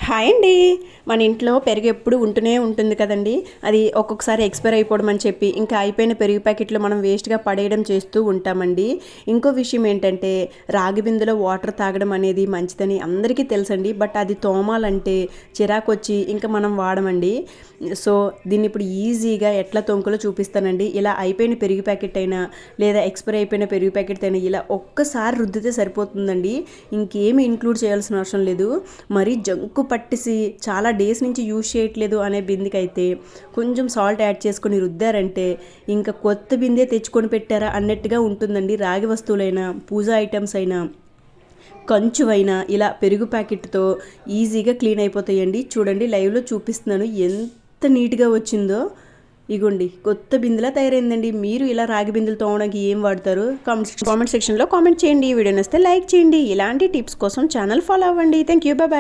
Hi అండి. మన ఇంట్లో పెరుగు ఎప్పుడు ఉంటూనే ఉంటుంది కదండి. అది ఒక్కొక్కసారి ఎక్స్పైర్ అయిపోవడం అని చెప్పి ఇంకా అయిపోయిన పెరుగు ప్యాకెట్లు మనం వేస్ట్గా పడేయడం చేస్తూ ఉంటామండి. ఇంకో విషయం ఏంటంటే రాగి బిందెలో వాటర్ తాగడం అనేది మంచిదని అందరికీ తెలుసండి. బట్ అది తోమాలంటే చిరాకు వచ్చి ఇంకా మనం వాడమండి. సో దీన్ని ఇప్పుడు ఈజీగా ఎట్లా తొంకలో చూపిస్తానండి. ఇలా అయిపోయిన పెరుగు ప్యాకెట్ అయినా లేదా ఎక్స్పైర్ అయిపోయిన పెరుగు ప్యాకెట్ అయినా ఇలా ఒక్కసారి రుద్దితే సరిపోతుందండి. ఇంకేమి ఇంక్లూడ్ చేయాల్సిన అవసరం లేదు. మరి జంకు పట్టేసి చాలా డేస్ నుంచి యూజ్ చేయట్లేదు అనే బిందెకి అయితే కొంచెం సాల్ట్ యాడ్ చేసుకొని రుద్దారంటే ఇంకా కొత్త బిందె తెచ్చుకొని పెట్టారా అన్నట్టుగా ఉంటుందండి. రాగి వస్తువులైనా పూజా ఐటమ్స్ అయినా కంచువైనా ఇలా పెరుగు ప్యాకెట్తో ఈజీగా క్లీన్ అయిపోతాయండి. చూడండి లైవ్లో చూపిస్తున్నాను ఎంత నీట్గా వచ్చిందో. ఇగోండి కొత్త బిందెలా తయారైందండి. మీరు ఇలా రాగి బిందెలు తోమడానికి ఏం వాడతారు? కామెంట్ సెక్షన్లో కామెంట్ చేయండి. వీడియో నచ్చితే లైక్ చేయండి. ఇలాంటి టిప్స్ కోసం ఛానల్ ఫాలో అవ్వండి. Thank you, bye.